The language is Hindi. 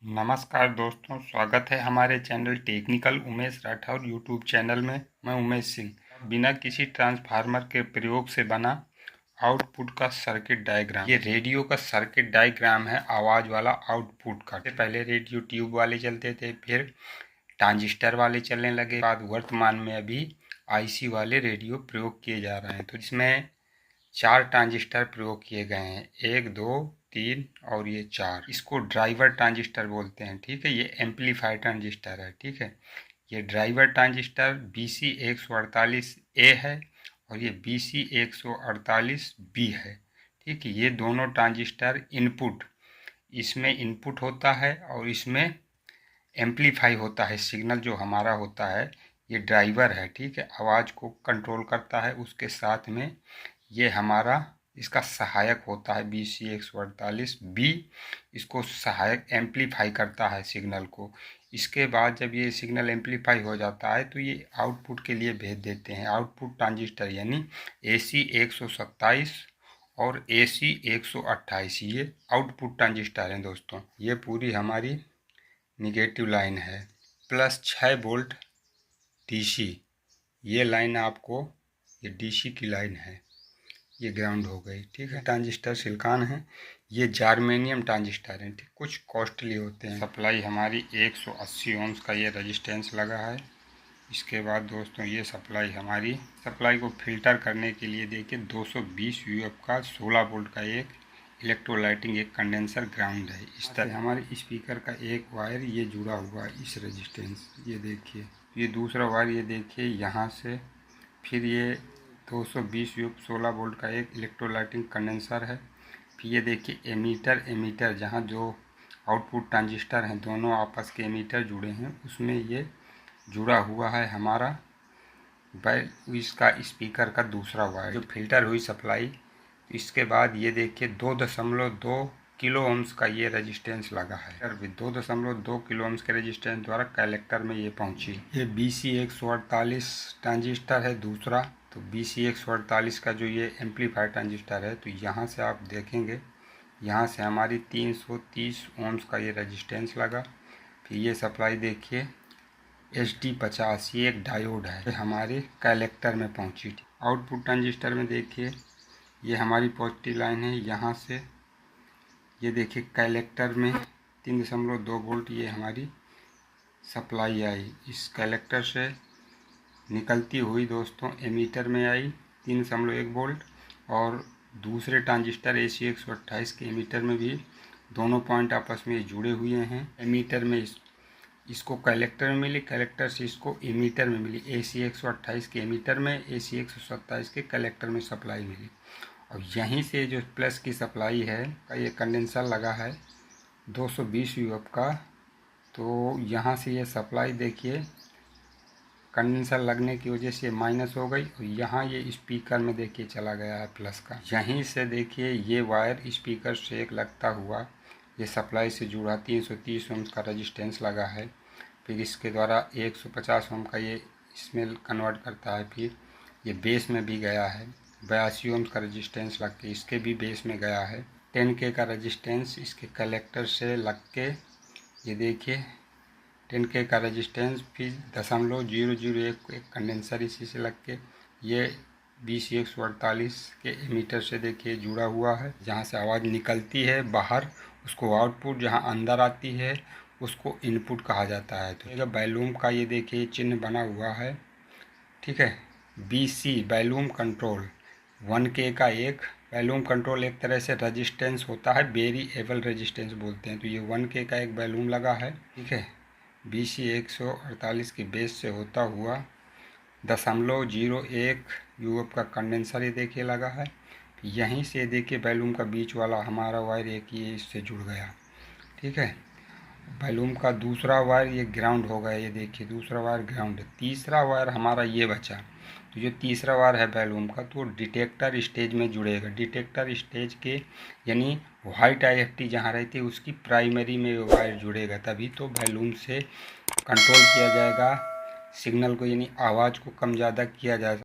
नमस्कार दोस्तों, स्वागत है हमारे channel technical Umesh Rathore YouTube channel में। मैं उमेश सिंह। बिना किसी ट्रांसफार्मर के प्रयोग से बना आउटपुट का सर्किट डायग्राम। ये रेडियो का सर्किट डायग्राम है, आवाज़ वाला आउटपुट का। पहले रेडियो ट्यूब वाले चलते थे, फिर ट्रांजिस्टर वाले चलने लगे, बाद वर्तमान में अभी आईसी वाले रेडियो प्रयोग किए जा रहे हैं। तो इसमें 4 ट्रांजिस्टर प्रयोग किए गए हैं, 1 2 3 और ये 4। इसको ड्राइवर ट्रांजिस्टर बोलते हैं। ठीक है, ये एम्पलीफायर ट्रांजिस्टर है। ठीक है, ये ड्राइवर ट्रांजिस्टर BC 148A है और ये BC 148B है। ठीक है, ये दोनों ट्रांजिस्टर इनपुट, इसमें इनपुट होता है और इसमें एम्पलीफाई होता है। सिग्नल जो हमारा होता है ये ड्राइवर है। ठीक है, आवाज़ को कंट्रोल करता है। उसके साथ में ये हमारा इसका सहायक होता है BC 148B, इसको सहायक एम्पलीफाई करता है सिग्नल को। इसके बाद जब ये सिग्नल एम्पलीफाई हो जाता है तो ये आउटपुट के लिए भेज देते हैं। आउटपुट ट्रांजिस्टर यानी AC 127 और AC 128 ये आउटपुट ट्रांजिस्टर हैं दोस्तों। ये पूरी हमारी निगेटिव लाइन है। प्लस 6 वोल्ट DC, ये लाइन आपको, ये DC की लाइन है, ये ग्राउंड हो गई। ठीक है, ट्रांजिस्टर सिलिकॉन है, ये जर्मेनियम ट्रांजिस्टर हैं। ठीक, कुछ कॉस्टली होते हैं। सप्लाई हमारी 180 ओम्स का ये रेजिस्टेंस लगा है। इसके बाद दोस्तों ये सप्लाई को फिल्टर करने के लिए देखिए 220 UF का 16 वोल्ट का एक इलेक्ट्रोलाइटिंग एक कंडेंसर ग्राउंड है। इस तरह हमारे स्पीकर का एक वायर ये जुड़ा हुआ है इस रेजिस्टेंस, ये देखिए। ये दूसरा वायर ये देखिए यहाँ से, फिर ये 220 UF 16 वोल्ट का एक इलेक्ट्रोलाइटिंग कंडेंसर है। फिर ये देखिए एमीटर जहाँ जो आउटपुट ट्रांजिस्टर हैं दोनों आपस के एमीटर जुड़े हैं, उसमें ये जुड़ा हुआ है हमारा इसका स्पीकर का दूसरा वायर जो फिल्टर हुई सप्लाई। इसके बाद ये देखिए 2.2 किलो ओम्स का ये रेजिस्टेंस लगा है। 2.2 किलो ओम्स के रेजिस्टेंस द्वारा कलेक्टर में ये पहुंची। ये BC 148 ट्रांजिस्टर है दूसरा। तो BC 148 का जो ये एम्पलीफायर ट्रांजिस्टर है, तो यहाँ से आप देखेंगे, यहाँ से हमारी 330 ओम्स का ये रेजिस्टेंस लगा। फिर ये सप्लाई देखिए HD50, ये एक डायोड है, हमारे कलेक्टर में पहुंची। आउटपुट ट्रांजिस्टर में देखिए ये हमारी पॉजिटिव लाइन है, यहाँ से ये देखिए कलेक्टर में 3.2 वोल्ट ये हमारी सप्लाई आई। इस कलेक्टर से निकलती हुई दोस्तों एमीटर में आई 3.1 वोल्ट, और दूसरे ट्रांजिस्टर AC 128 के एमीटर में भी दोनों पॉइंट आपस में जुड़े हुए हैं। एमीटर में इसको कलेक्टर में मिली, कलेक्टर से इसको एमीटर में मिली। AC 128 के एमीटर में, AC 127 के कलेक्टर में सप्लाई मिली। और यहीं से जो प्लस की सप्लाई है का ये कंडेंसर लगा है 220 UF का। तो यहाँ से ये सप्लाई देखिए कंडेंसर लगने की वजह से माइनस हो गई, और यहाँ ये स्पीकर में देखिए चला गया है प्लस का। यहीं से देखिए ये वायर स्पीकर से एक लगता हुआ ये सप्लाई से जुड़ा 330 ओम का रेजिस्टेंस लगा है। फिर इसके द्वारा 150 ओम का ये इसमें कन्वर्ट करता है। फिर ये बेस में भी गया है, 82 ओम का रेजिस्टेंस लग के इसके भी बेस में गया है। 10K का रेजिस्टेंस इसके कलेक्टर से लग के, ये देखिए 10K का रेजिस्टेंस, फिर 0.001 एक कंडेंसर इसी से लग के ये BC 148 के एमीटर से देखिए जुड़ा हुआ है। जहाँ से आवाज़ निकलती है बाहर उसको आउटपुट, जहाँ अंदर आती है उसको इनपुट कहा जाता है। तो वॉल्यूम का ये देखिए चिन्ह बना हुआ है। ठीक है, BC वॉल्यूम कंट्रोल 1K का एक वॉल्यूम कंट्रोल एक तरह से रेजिस्टेंस होता है, वेरिएबल रेजिस्टेंस बोलते हैं। तो ये 1K का एक वॉल्यूम लगा है। ठीक है, BC 148 की बेस से होता हुआ 0.01 UF का कंडेंसर ये देखिए लगा है। यहीं से देखिए वॉल्यूम का बीच वाला हमारा वायर एक ये इससे जुड़ गया। ठीक है, वॉल्यूम का दूसरा वायर ये ग्राउंड हो गया, ये देखिए दूसरा वायर ग्राउंड है। तीसरा वायर हमारा ये बचा। तो जो तीसरा वायर है वॉल्यूम का, तो डिटेक्टर स्टेज में जुड़ेगा। डिटेक्टर स्टेज के यानी वाइट IFT जहाँ रहती है उसकी प्राइमरी में वायर जुड़ेगा, तभी तो वॉल्यूम से कंट्रोल किया जाएगा सिग्नल को, यानी आवाज़ को कम ज़्यादा किया जाएगा।